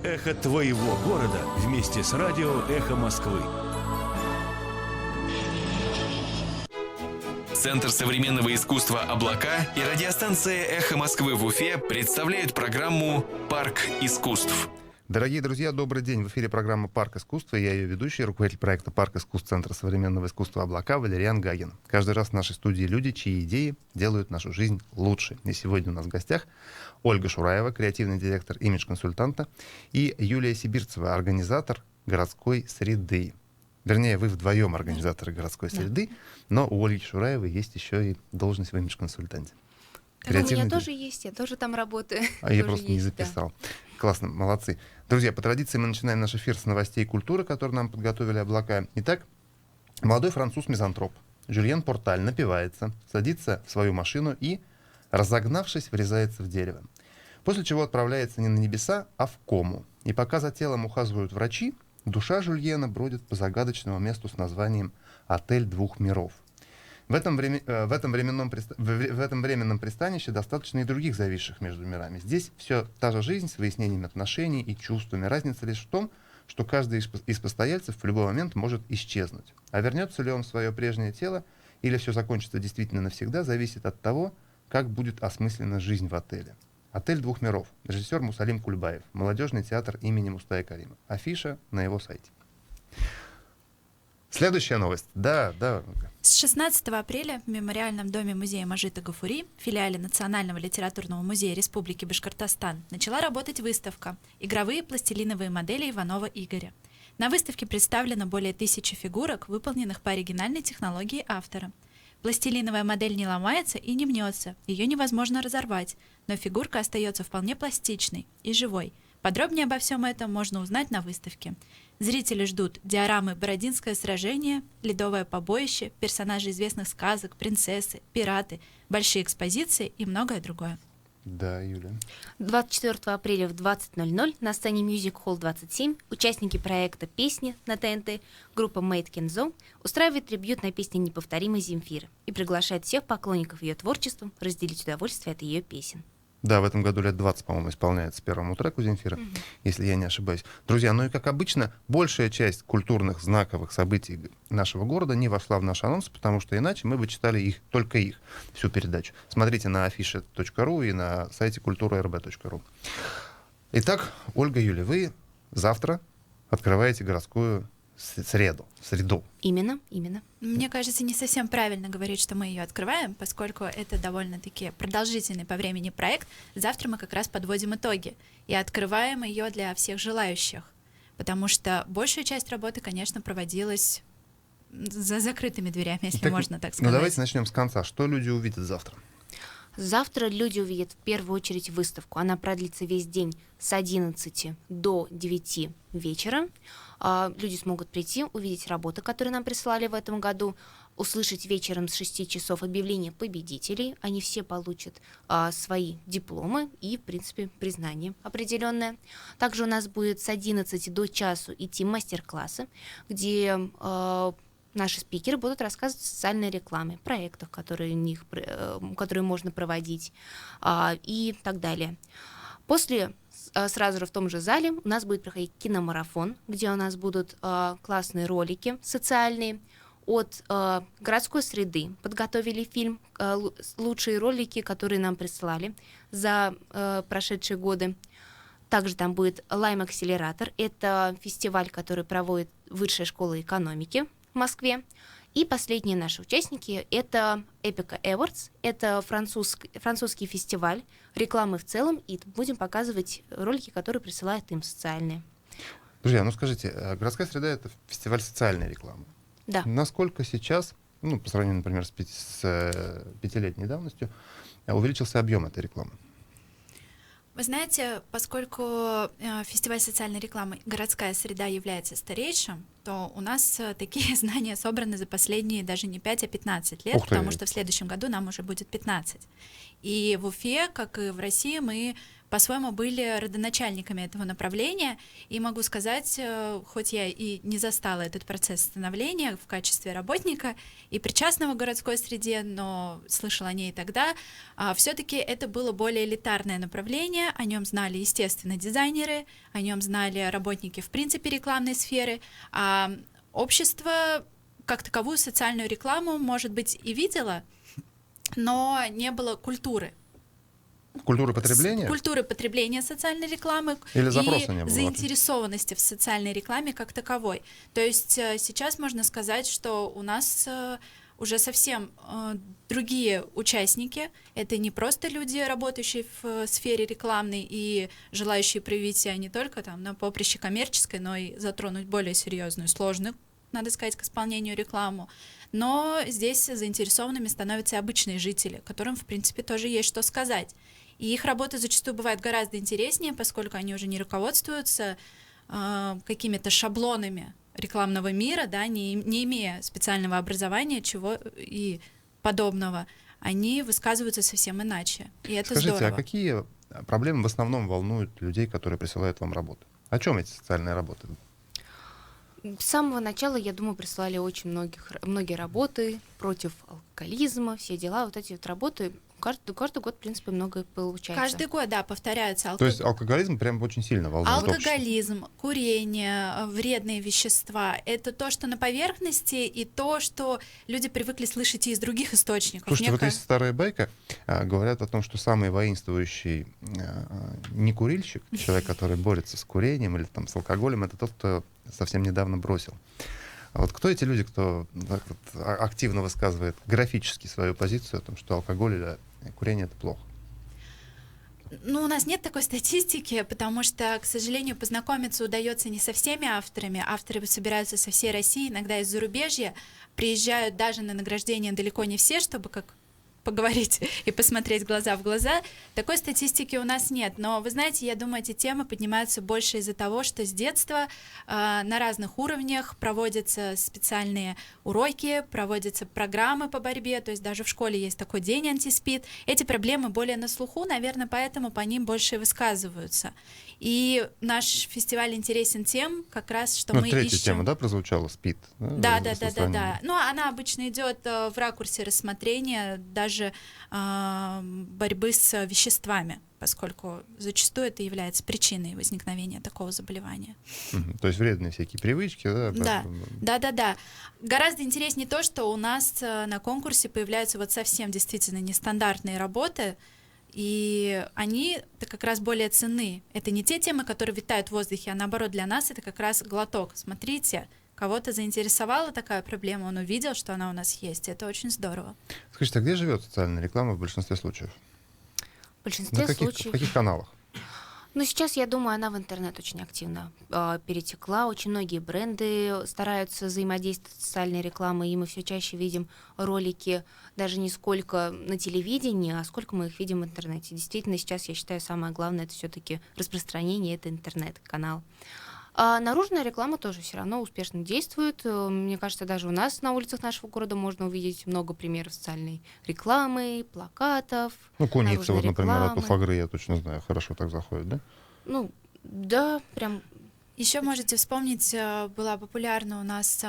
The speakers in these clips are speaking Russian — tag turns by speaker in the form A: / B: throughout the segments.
A: Эхо твоего города вместе с радио «Эхо Москвы».
B: Центр современного искусства «Облака» и радиостанция «Эхо Москвы» в Уфе представляют программу «Парк искусств».
C: Дорогие друзья, добрый день. В эфире программа «Парк искусства». Я ее ведущий, руководитель проекта «Парк искусств» Центра современного искусства «Облака» Валериан Гагин. Каждый раз в нашей студии люди, чьи идеи делают нашу жизнь лучше. И сегодня у нас в гостях Ольга Шураева, креативный директор имидж-консультанта, и Юлия Сибирцева, организатор городской среды. Вернее, вы вдвоем организаторы городской среды, но у Ольги Шураевой есть еще и должность в имидж-консультанте.
D: У меня тоже есть, я тоже там работаю.
C: А я просто не записал. Да. Классно, молодцы. Друзья, по традиции мы начинаем наш эфир с новостей культуры, которые нам подготовили «Облака». Итак, молодой француз-мизантроп Жюльен Порталь напивается, садится в свою машину и, разогнавшись, врезается в дерево. После чего отправляется не на небеса, а в кому. И пока за телом ухаживают врачи, душа Жюльена бродит по загадочному месту с названием «Отель двух миров». В этом временном пристанище достаточно и других зависших между мирами. Здесь все та же жизнь с выяснением отношений и чувствами. Разница лишь в том, что каждый из постояльцев в любой момент может исчезнуть. А вернется ли он в свое прежнее тело или все закончится действительно навсегда, зависит от того, как будет осмыслена жизнь в отеле. «Отель двух миров». Режиссер Мусалим Кульбаев. Молодежный театр имени Мустая Карима. Афиша на его сайте. Следующая новость. Да.
E: С 16 апреля в Мемориальном доме музея Мажита Гафури, филиале Национального литературного музея Республики Башкортостан, начала работать выставка «Игровые пластилиновые модели Иванова Игоря». На выставке представлено более 1000 фигурок, выполненных по оригинальной технологии автора. Пластилиновая модель не ломается и не мнется, ее невозможно разорвать, но фигурка остается вполне пластичной и живой. Подробнее обо всем этом можно узнать на выставке. Зрители ждут диорамы «Бородинское сражение», «Ледовое побоище», персонажи известных сказок, принцессы, пираты, большие экспозиции и многое другое.
C: Да, Юля.
D: 24 апреля в 20:00 на сцене Music Hall 27 участники проекта «Песни» на ТНТ группа Made Kenzo устраивает трибьют на песни неповторимой Земфиры и приглашает всех поклонников ее творчества разделить удовольствие от ее песен.
C: Да, в этом году лет 20, по-моему, исполняется первому треку Земфира, если я не ошибаюсь. Друзья, ну и как обычно, большая часть культурных знаковых событий нашего города не вошла в наш анонс, потому что иначе мы бы читали только их, всю передачу. Смотрите на afisha.ru и на сайте kultura.rb.ru. Итак, Ольга, Юля, вы завтра открываете городскую среду.
D: Именно.
E: Мне кажется, не совсем правильно говорить, что мы ее открываем, поскольку это довольно-таки продолжительный по времени проект. Завтра мы как раз подводим итоги и открываем ее для всех желающих, потому что большая часть работы, конечно, проводилась за закрытыми дверями, если можно так сказать.
C: Ну давайте начнем с конца. Что люди увидят завтра?
D: Завтра люди увидят в первую очередь выставку. Она продлится весь день с 11 до 9 вечера. Люди смогут прийти, увидеть работы, которые нам присылали в этом году, услышать вечером с 6 часов объявление победителей. Они все получат свои дипломы и, в принципе, признание определенное. Также у нас будет с 11 до часу идти мастер-классы, где наши спикеры будут рассказывать о социальной рекламе, проектах, которые можно проводить и так далее. После, сразу же в том же зале, у нас будет проходить киномарафон, где у нас будут классные ролики социальные от городской среды. Подготовили фильм, лучшие ролики, которые нам прислали за прошедшие годы. Также там будет Лайм-акселератор. Это фестиваль, который проводит Высшая школа экономики в Москве. И последние наши участники — это Epica Awards, это французский фестиваль рекламы в целом, и будем показывать ролики, которые присылают им социальные.
C: Друзья, ну скажите, городская среда — это фестиваль социальной рекламы.
D: Да.
C: Насколько сейчас, по сравнению, например, с 5-летней давностью, увеличился объем этой рекламы?
E: Вы знаете, поскольку фестиваль социальной рекламы «Городская среда» является старейшим, то у нас такие знания собраны за последние даже не 5, а 15 лет,
C: Ух ты.
E: потому что в следующем году нам уже будет 15. И в Уфе, как и в России, мы по-своему были родоначальниками этого направления. И могу сказать, хоть я и не застала этот процесс становления в качестве работника и причастного к городской среде, но слышала о ней и тогда, все-таки это было более элитарное направление, о нем знали, естественно, дизайнеры, о нем знали работники, в принципе, рекламной сферы, а общество как таковую социальную рекламу, может быть, и видело, но не было культуры.
C: Культура потребления?
E: Культуры потребления социальной рекламы
C: Или
E: и
C: запроса не было вообще?
E: заинтересованности в социальной рекламе как таковой. То есть сейчас можно сказать, что у нас уже совсем другие участники. Это не просто люди, работающие в сфере рекламной и желающие проявить себя не только там на поприще коммерческой, но и затронуть более серьезную, сложную, надо сказать, к исполнению рекламу. Но здесь заинтересованными становятся и обычные жители, которым, в принципе, тоже есть что сказать. И их работа зачастую бывает гораздо интереснее, поскольку они уже не руководствуются какими-то шаблонами рекламного мира, да, не имея специального образования, чего и подобного, они высказываются совсем иначе. И это
C: Скажите,
E: здорово.
C: а какие проблемы в основном волнуют людей, которые присылают вам работу? О чем эти социальные работы?
D: С самого начала, я думаю, прислали очень многие работы против алкоголизма, все дела. Вот эти вот работы каждый год, в принципе, много получается.
E: Каждый год, да, повторяются.
C: То есть алкоголизм прям очень сильно волнует общество.
E: Алкоголизм, курение, вредные вещества — это то, что на поверхности, и то, что люди привыкли слышать и из других источников.
C: Слушайте, вот есть старая байка, говорят о том, что самый воинствующий некурильщик, человек, который борется с курением или там, с алкоголем, это тот, кто совсем недавно бросил. А вот кто эти люди, кто так вот активно высказывает графически свою позицию о том, что алкоголь или курение — это плохо?
E: Ну, у нас нет такой статистики, потому что, к сожалению, познакомиться удается не со всеми авторами. Авторы собираются со всей России, иногда из зарубежья. Приезжают даже на награждение далеко не все, чтобы как поговорить и посмотреть глаза в глаза. Такой статистики у нас нет. Но, вы знаете, я думаю, эти темы поднимаются больше из-за того, что с детства на разных уровнях проводятся специальные уроки, проводятся программы по борьбе, то есть даже в школе есть такой день антиспид. Эти проблемы более на слуху, наверное, поэтому по ним больше и высказываются. И наш фестиваль интересен тем, как раз, что мы
C: третья
E: ищем...
C: тема, да, прозвучала, СПИД.
E: Да. Ну, она обычно идет в ракурсе рассмотрения даже борьбы с веществами, поскольку зачастую это является причиной возникновения такого заболевания.
C: То есть вредные всякие привычки, да?
E: Да. Гораздо интереснее то, что у нас на конкурсе появляются вот совсем действительно нестандартные работы, и они-то как раз более ценны. Это не те темы, которые витают в воздухе, а наоборот для нас это как раз глоток. Смотрите, кого-то заинтересовала такая проблема, он увидел, что она у нас есть. Это очень здорово.
C: Скажите, а где живет социальная реклама в большинстве случаев?
D: В большинстве
C: В
D: случаев...
C: каких каналах?
D: Ну, сейчас, я думаю, она в интернет очень активно перетекла. Очень многие бренды стараются взаимодействовать с социальной рекламой, и мы все чаще видим ролики даже не сколько на телевидении, а сколько мы их видим в интернете. Действительно, сейчас, я считаю, самое главное — это все-таки распространение, это интернет-канал. А наружная реклама тоже все равно успешно действует. Мне кажется, даже у нас на улицах нашего города можно увидеть много примеров социальной рекламы, плакатов.
C: Ну, куница,
D: наружной
C: вот, например, от
D: рекламы.
C: Уфагры, я точно знаю, хорошо так заходит, да?
D: Ну, да, прям...
E: Еще можете вспомнить, была популярна у нас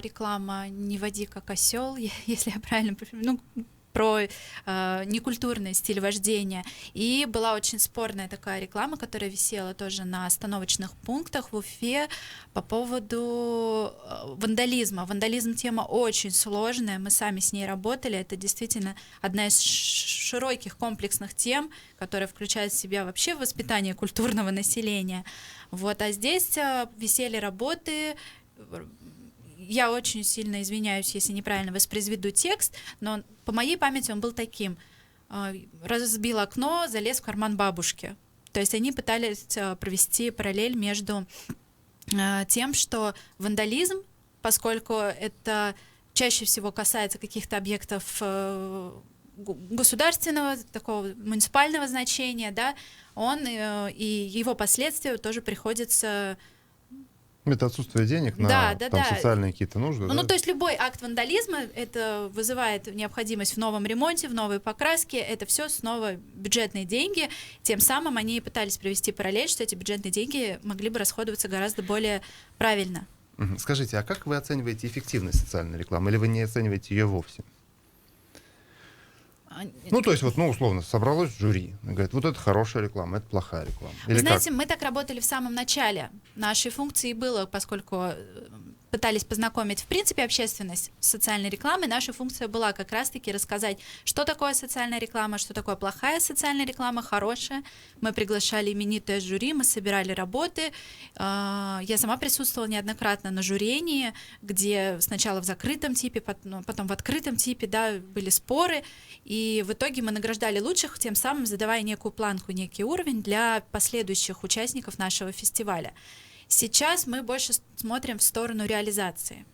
E: реклама «Не води как осел», если я правильно помню, про некультурный стиль вождения. И была очень спорная такая реклама, которая висела тоже на остановочных пунктах в Уфе по поводу вандализма. Вандализм — тема очень сложная, мы сами с ней работали. Это действительно одна из широких комплексных тем, которая включает в себя вообще воспитание культурного населения. Вот. А здесь висели работы. Я очень сильно извиняюсь, если неправильно воспроизведу текст, но по моей памяти он был таким. Разбил окно, залез в карман бабушки. То есть они пытались провести параллель между тем, что вандализм, поскольку это чаще всего касается каких-то объектов государственного, такого муниципального значения, да, он и его последствия тоже приходится
C: Это отсутствие денег на
E: Да, да,
C: там,
E: да.
C: социальные какие-то нужды.
E: Ну,
C: да?
E: то есть любой акт вандализма, это вызывает необходимость в новом ремонте, в новой покраске, это все снова бюджетные деньги. Тем самым они пытались провести параллель, что эти бюджетные деньги могли бы расходоваться гораздо более правильно.
C: Мгм. Скажите, а как вы оцениваете эффективность социальной рекламы? Или вы не оцениваете ее вовсе? Ну, то есть, вот, ну, условно, собралось жюри. И говорит, вот это хорошая реклама, это плохая реклама.
E: Вы
C: Или
E: знаете,
C: как?
E: мы так работали в самом начале. Нашей функцией было, поскольку пытались познакомить, в принципе, общественность с социальной рекламой, наша функция была как раз-таки рассказать, что такое социальная реклама, что такое плохая социальная реклама, хорошая. Мы приглашали именитое жюри, мы собирали работы. Я сама присутствовала неоднократно на жюрении, где сначала в закрытом типе, потом в открытом типе, да, были споры. И в итоге мы награждали лучших, тем самым задавая некую планку, некий уровень для последующих участников нашего фестиваля. Сейчас мы больше смотрим в сторону реализации.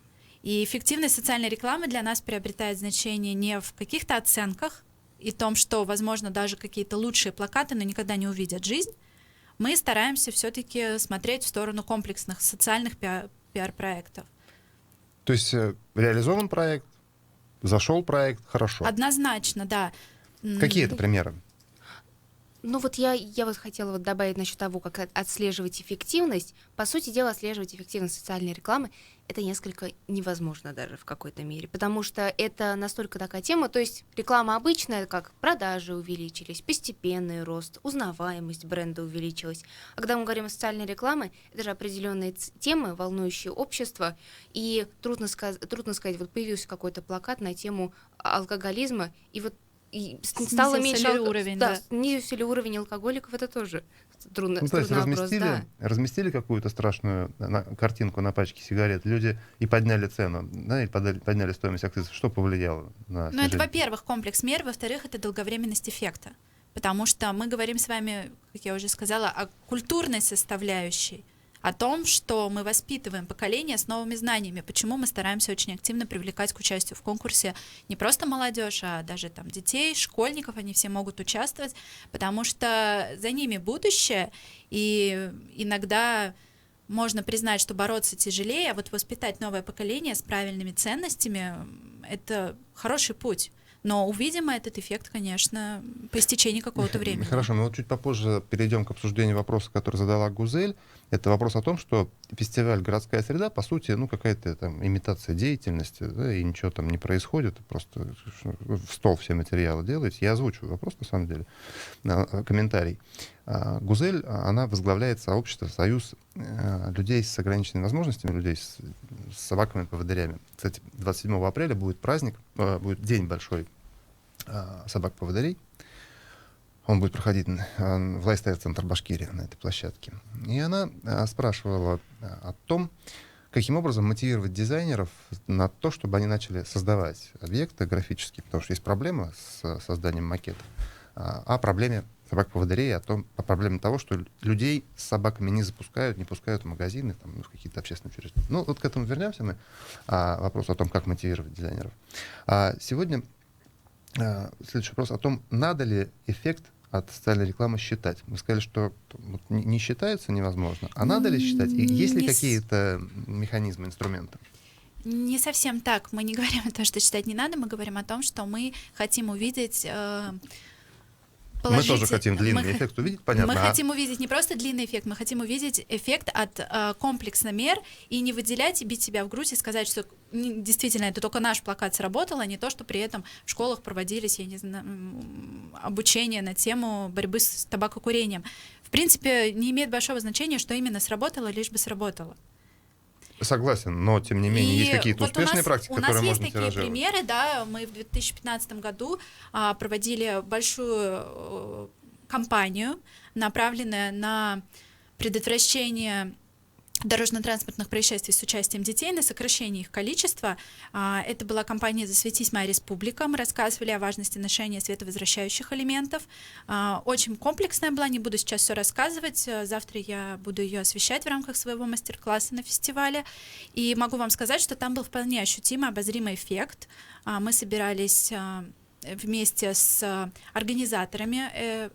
E: И эффективность социальной рекламы для нас приобретает значение не в каких-то оценках и том, что, возможно, даже какие-то лучшие плакаты, но никогда не увидят жизнь. Мы стараемся все-таки смотреть в сторону комплексных социальных пиар-проектов.
C: То есть реализован проект, зашел проект, хорошо.
E: Однозначно, да.
C: Какие это примеры?
D: Ну вот я вот хотела вот добавить насчет того, как отслеживать эффективность. По сути дела, отслеживать эффективность социальной рекламы это несколько невозможно даже в какой-то мере, потому что это настолько такая тема, то есть реклама обычная, как продажи увеличились, постепенный рост, узнаваемость бренда увеличилась. А когда мы говорим о социальной рекламе, это же определенные темы, волнующие общество, и трудно сказать, вот появился какой-то плакат на тему алкоголизма, и вот и стало
E: Снизился
D: меньше
E: ли уровень,
D: да,
E: да.
D: снизился ли уровень алкоголиков, это тоже трудно,
C: Ну, то есть
D: трудный вопрос, да.
C: разместили какую-то страшную картинку на пачке сигарет, люди и подняли цену, да, и подняли стоимость акцизов. Что повлияло на
E: Ну, это,
C: снижение?
E: во-первых, комплекс мер, во-вторых, это долговременность эффекта. Потому что мы говорим с вами, как я уже сказала, о культурной составляющей, о том, что мы воспитываем поколение с новыми знаниями, почему мы стараемся очень активно привлекать к участию в конкурсе не просто молодежь, а даже там детей, школьников, они все могут участвовать, потому что за ними будущее, и иногда можно признать, что бороться тяжелее, а вот воспитать новое поколение с правильными ценностями — это хороший путь. Но увидим мы этот эффект, конечно, по истечении какого-то времени.
C: Хорошо, мы вот чуть попозже перейдем к обсуждению вопроса, который задала Гузель. Это вопрос о том, что фестиваль «Городская среда», по сути, ну, какая-то там имитация деятельности, да, и ничего там не происходит, просто в стол все материалы делаете. Я озвучу вопрос, на самом деле, комментарий. Гузель, она возглавляет сообщество, союз людей с ограниченными возможностями, людей с собаками-поводырями. Кстати, 27 апреля будет праздник, будет день большой собак-поводырей. Он будет проходить в лайфстайл-центр Башкирии на этой площадке. И она спрашивала о том, каким образом мотивировать дизайнеров на то, чтобы они начали создавать объекты графические, потому что есть проблема с созданием макетов, о проблеме собак-поводырей, о проблеме того, что людей с собаками не запускают, не пускают в магазины, там, в какие-то общественные учреждения. Ну, вот к этому вернемся мы. Вопрос о том, как мотивировать дизайнеров. Сегодня следующий вопрос о том, надо ли эффект от социальной рекламы считать. Вы сказали, что не считается невозможно. А надо ли считать? И есть ли какие-то механизмы, инструменты?
E: Не совсем так. Мы не говорим о том, что считать не надо, мы говорим о том, что мы хотим увидеть
C: Мы тоже хотим длинный эффект увидеть, понятно.
E: Мы хотим увидеть не просто длинный эффект, мы хотим увидеть эффект от комплекса мер и не выделять и бить себя в грудь и сказать, что действительно это только наш плакат сработал, а не то, что при этом в школах проводились, я не знаю, обучение на тему борьбы с табакокурением. В принципе, не имеет большого значения, что именно сработало, лишь бы сработало.
C: Согласен, но тем не менее есть какие-то
E: вот
C: успешные практики, которые можно
E: тиражировать. У нас есть такие
C: тиражировать.
E: примеры, да, мы в 2015 году проводили большую кампанию, направленную на предотвращение дорожно-транспортных происшествий с участием детей, на сокращение их количества. Это была кампания «Засветись, моя республика». Мы рассказывали о важности ношения световозвращающих элементов. Очень комплексная была, не буду сейчас все рассказывать. Завтра я буду ее освещать в рамках своего мастер-класса на фестивале. И могу вам сказать, что там был вполне ощутимый, обозримый эффект. Мы собирались вместе с организаторами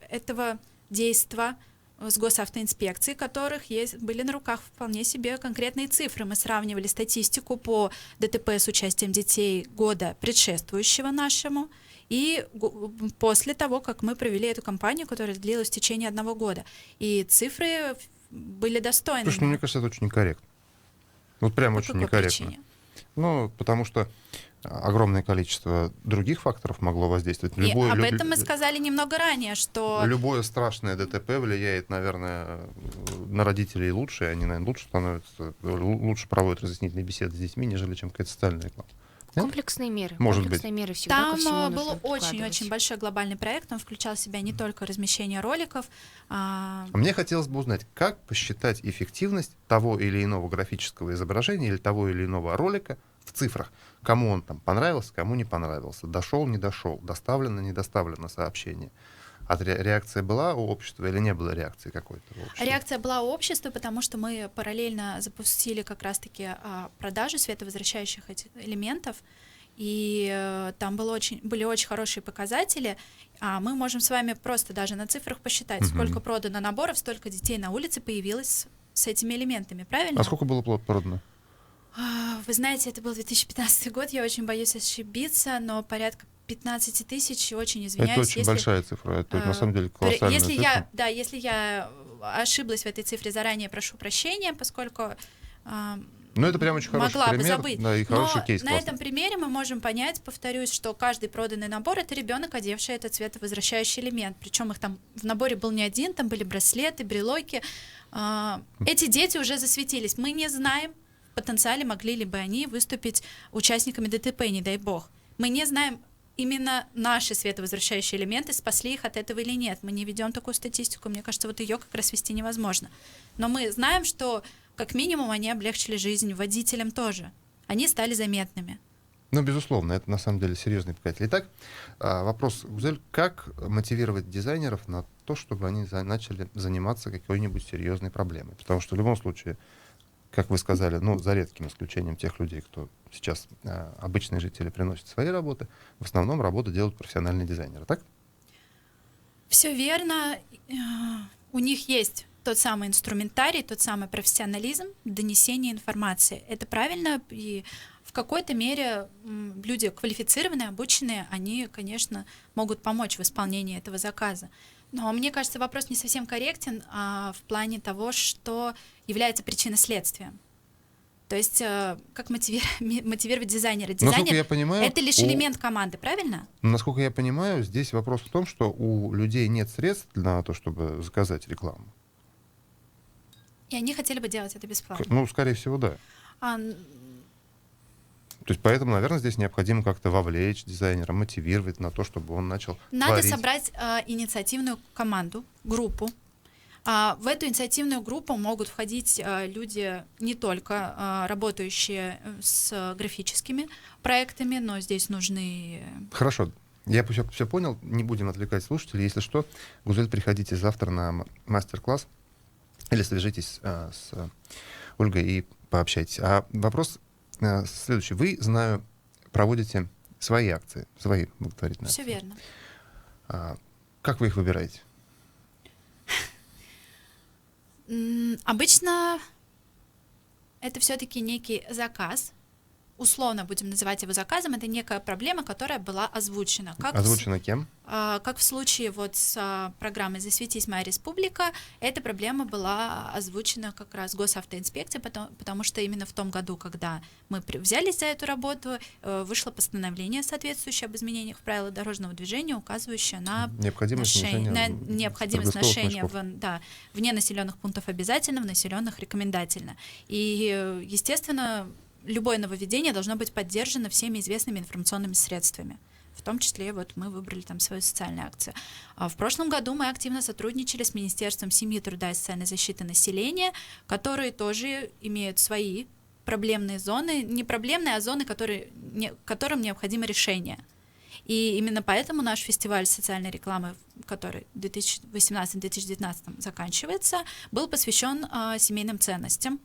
E: этого действа, с госавтоинспекции, которых были на руках вполне себе конкретные цифры. Мы сравнивали статистику по ДТП с участием детей года предшествующего нашему и после того, как мы провели эту кампанию, которая длилась в течение 1 года. И цифры были достойны.
C: Слушай, мне кажется, это очень некорректно. Вот прям
E: По
C: очень
E: какой
C: некорректно.
E: причине?
C: Ну, потому что огромное количество других факторов могло воздействовать.
E: И об этом мы сказали немного ранее, что...
C: Любое страшное ДТП влияет, наверное, на родителей лучше, и они, наверное, лучше становятся, лучше проводят разъяснительные беседы с детьми, нежели чем какая-то социальная реклама. Нет?
D: Комплексные меры.
C: Может
D: Комплексные
C: быть.
D: меры всегда ко всему
E: Там
D: нужно
E: был очень-очень
D: прикладывать.
E: большой глобальный проект, он включал в себя не только размещение роликов,
C: А мне хотелось бы узнать, как посчитать эффективность того или иного графического изображения или того или иного ролика в цифрах. Кому он там понравился, кому не понравился, дошел, не дошел, доставлено, не доставлено сообщение. Реакция была у общества или не было реакции какой-то у общества?
E: Реакция была у общества, потому что мы параллельно запустили как раз-таки продажу световозвращающих этих элементов, и там были очень хорошие показатели, а мы можем с вами просто даже на цифрах посчитать, сколько продано наборов, столько детей на улице появилось с этими элементами, правильно?
C: А сколько было продано?
E: Вы знаете, это был 2015 год, я очень боюсь ошибиться, но порядка 15 тысяч, очень извиняюсь.
C: Это очень большая цифра, это на самом деле колоссальная цифра.
E: Если я ошиблась в этой цифре заранее, прошу прощения, поскольку
C: Ну, это прям очень хороший
E: могла бы
C: пример,
E: забыть.
C: да, и хороший
E: Но
C: кейс.
E: на
C: классный.
E: этом примере мы можем понять, повторюсь, что каждый проданный набор — это ребенок, одевший этот цветовозвращающий элемент. Причем их там в наборе был не один, там были браслеты, брелоки. Эти дети уже засветились. Мы не знаем, в потенциале могли ли бы они выступить участниками ДТП, не дай бог. Мы не знаем, именно наши световозвращающие элементы спасли их от этого или нет. Мы не ведем такую статистику. Мне кажется, вот ее как раз вести невозможно. Но мы знаем, что как минимум они облегчили жизнь водителям тоже. Они стали заметными.
C: Ну, безусловно, это на самом деле серьезный показатель. Итак, вопрос, Гузель, как мотивировать дизайнеров на то, чтобы они начали заниматься какой-нибудь серьезной проблемой? Потому что в любом случае, как вы сказали, ну, за редким исключением тех людей, кто сейчас обычные жители приносят свои работы, в основном работу делают профессиональные дизайнеры, так?
E: Все верно. У них есть тот самый инструментарий, тот самый профессионализм донесения информации. Это правильно, и в какой-то мере люди квалифицированные, обученные, они, конечно, могут помочь в исполнении этого заказа. Но мне кажется, вопрос не совсем корректен в плане того, что является причинно-следствием. То есть как мотивировать дизайнера?
C: Насколько я понимаю,
E: это лишь элемент команды, правильно?
C: Насколько я понимаю, здесь вопрос в том, что у людей нет средств на то, чтобы заказать рекламу.
E: И они хотели бы делать это бесплатно.
C: Ну, скорее всего, да. То есть поэтому, наверное, здесь необходимо как-то вовлечь дизайнера, мотивировать на то, чтобы он начал
E: Надо
C: творить.
E: собрать инициативную команду, группу. В эту инициативную группу могут входить люди, не только работающие с графическими проектами, но здесь нужны...
C: Хорошо. Я все понял, не будем отвлекать слушателей. Если что, Гузель, приходите завтра на мастер-класс или свяжитесь с Ольгой и пообщайтесь. А вопрос следующий. Вы, знаю, проводите свои акции, свои благотворительные
E: Все
C: акции.
E: верно.
C: Как вы их выбираете?
E: Обычно это все-таки некий заказ. Условно будем называть его заказом. Это некая проблема, которая была озвучена.
C: Озвучено кем?
E: Как в случае вот с программой «Засветись, моя республика», эта проблема была озвучена как раз госавтоинспекцией, потому что именно в том году, когда мы взялись за эту работу, вышло постановление соответствующее об изменениях в правила дорожного движения, указывающее на необходимость ношения вне населенных пунктов обязательно, в населенных рекомендательно. И, естественно, любое нововведение должно быть поддержано всеми известными информационными средствами. В том числе вот мы выбрали там свою социальную акцию. В прошлом году мы активно сотрудничали с Министерством семьи, труда и социальной защиты населения, которые тоже имеют свои проблемные зоны, не проблемные, а зоны, которым необходимо решение. И именно поэтому наш фестиваль социальной рекламы, который в 2018-2019 заканчивается, был посвящен семейным ценностям.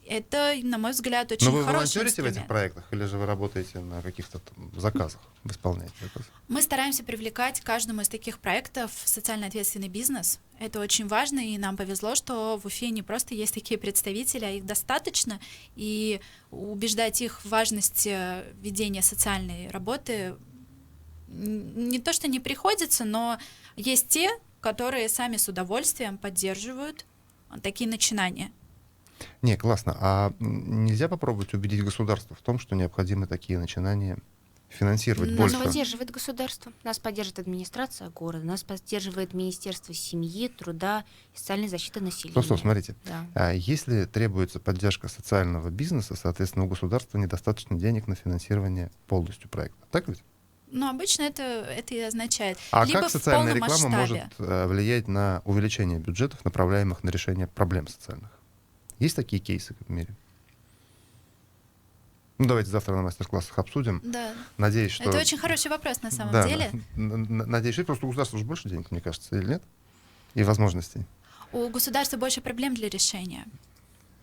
E: Это, на мой взгляд, очень
C: Но вы
E: хороший
C: волонтерите в этих
E: инструмент.
C: проектах или же вы работаете на каких-то там заказах, вы исполняете заказы?
E: Мы стараемся привлекать к каждому из таких проектов социально ответственный бизнес. Это очень важно, и нам повезло, что в Уфе не просто есть такие представители, а их достаточно, и убеждать их в важности ведения социальной работы не то, что не приходится, но есть те, которые сами с удовольствием поддерживают такие начинания.
C: Не, классно. А нельзя попробовать убедить государство в том, что необходимо такие начинания финансировать
E: Нас
C: больше?
D: Нас поддерживает государство, нас поддерживает администрация города, нас поддерживает Министерство семьи, труда и социальной защиты населения.
C: Стоп, смотрите.
D: Да.
C: Если требуется поддержка социального бизнеса, соответственно, у государства недостаточно денег на финансирование полностью проекта. Так ведь?
E: Но обычно это и означает.
C: А
E: либо
C: как
E: в
C: социальная
E: полном
C: реклама
E: масштабе.
C: может влиять на увеличение бюджетов, направляемых на решение проблем социальных? Есть такие кейсы в мире? Ну, давайте завтра на мастер-классах обсудим.
E: Да.
C: Надеюсь, что...
E: Это очень хороший вопрос на самом
C: Да,
E: деле.
C: надеюсь, что просто у государства уже больше денег, мне кажется, или нет? И возможностей.
E: У государства больше проблем для решения.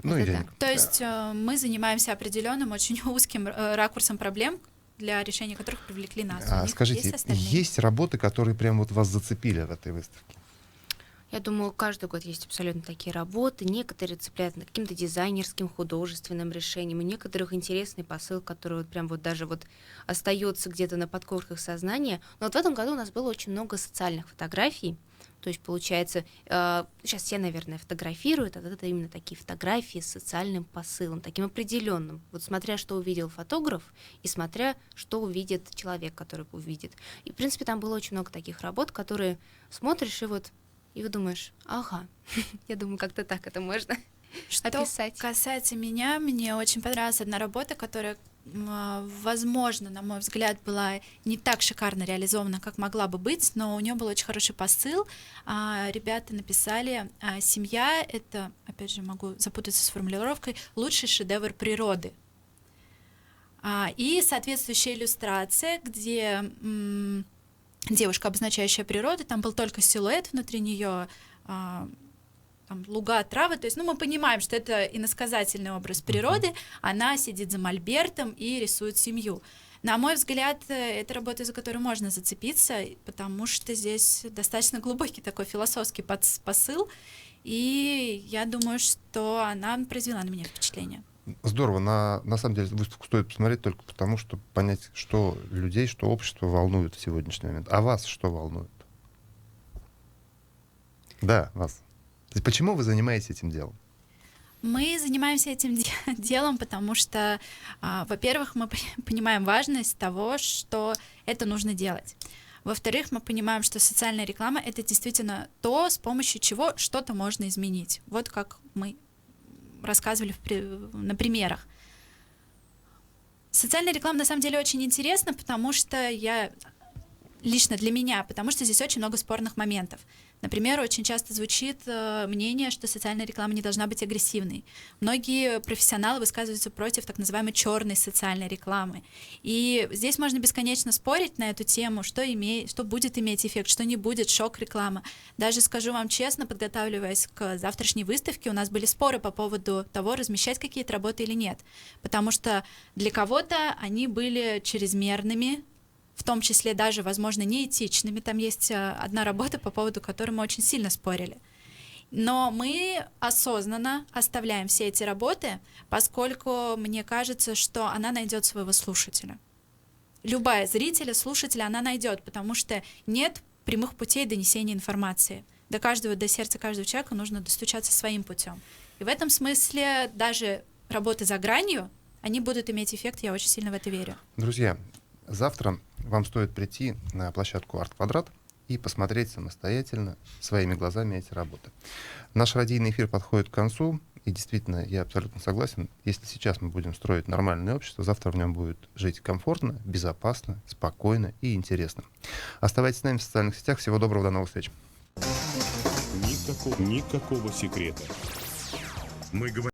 C: Ну и
D: Это
C: денег.
E: То есть мы занимаемся определенным, очень узким ракурсом проблем, для решения которых привлекли нас. У них
C: Скажите,
E: есть остальные.
C: есть работы, которые прям вот вас зацепили в этой выставке?
D: Я думаю, каждый год есть абсолютно такие работы. Некоторые цепляют на каким-то дизайнерским, художественным решением. У некоторых интересный посыл, который вот прям вот даже вот остается где-то на подкорках сознания. Но вот в этом году у нас было очень много социальных фотографий. То есть, получается, сейчас все, наверное, фотографируют, а это именно такие фотографии с социальным посылом, таким определенным. Вот смотря, что увидел фотограф, и смотря, что увидит человек, который увидит. И, в принципе, там было очень много таких работ, которые смотришь, и вот думаешь, ага, я думаю, как-то так это можно
E: Что
D: описать.
E: касается меня, мне очень понравилась одна работа, которая, возможно, на мой взгляд, была не так шикарно реализована, как могла бы быть, но у нее был очень хороший посыл. Ребята написали: «Семья — это, опять же, могу запутаться с формулировкой, лучший шедевр природы». И соответствующая иллюстрация, где девушка, обозначающая природу, там был только силуэт внутри нее, там луга, травы, то есть, мы понимаем, что это иносказательный образ природы, она сидит за мольбертом и рисует семью. На мой взгляд, это работа, за которую можно зацепиться, потому что здесь достаточно глубокий такой философский посыл, и я думаю, что она произвела на меня впечатление.
C: Здорово. На самом деле выставку стоит посмотреть только потому, чтобы понять, что людей, что общество волнует в сегодняшний момент. А вас что волнует? Да, вас. То есть почему вы занимаетесь этим делом?
E: Мы занимаемся этим делом, потому что, во-первых, мы понимаем важность того, что это нужно делать. Во-вторых, мы понимаем, что социальная реклама — это действительно то, с помощью чего что-то можно изменить. Вот как мы рассказывали на примерах. Социальная реклама на самом деле очень интересна, потому что лично для меня, потому что здесь очень много спорных моментов. Например, очень часто звучит мнение, что социальная реклама не должна быть агрессивной. Многие профессионалы высказываются против так называемой черной социальной рекламы. И здесь можно бесконечно спорить на эту тему, что будет иметь эффект, что не будет, шок-реклама. Даже скажу вам честно, подготавливаясь к завтрашней выставке, у нас были споры по поводу того, размещать какие-то работы или нет. Потому что для кого-то они были чрезмерными, в том числе даже, возможно, неэтичными. Там есть одна работа, по поводу которой мы очень сильно спорили. Но мы осознанно оставляем все эти работы, поскольку мне кажется, что она найдет своего слушателя. Любая зрителя, слушателя она найдет, потому что нет прямых путей донесения информации. До сердца каждого человека нужно достучаться своим путем. И в этом смысле даже работы за гранью, они будут иметь эффект, я очень сильно в это верю.
C: Друзья, завтра вам стоит прийти на площадку «Арт-Квадрат» и посмотреть самостоятельно, своими глазами эти работы. Наш радийный эфир подходит к концу, и действительно, я абсолютно согласен, если сейчас мы будем строить нормальное общество, завтра в нем будет жить комфортно, безопасно, спокойно и интересно. Оставайтесь с нами в социальных сетях. Всего доброго, до новых встреч.
A: Никакого секрета. Мы говорим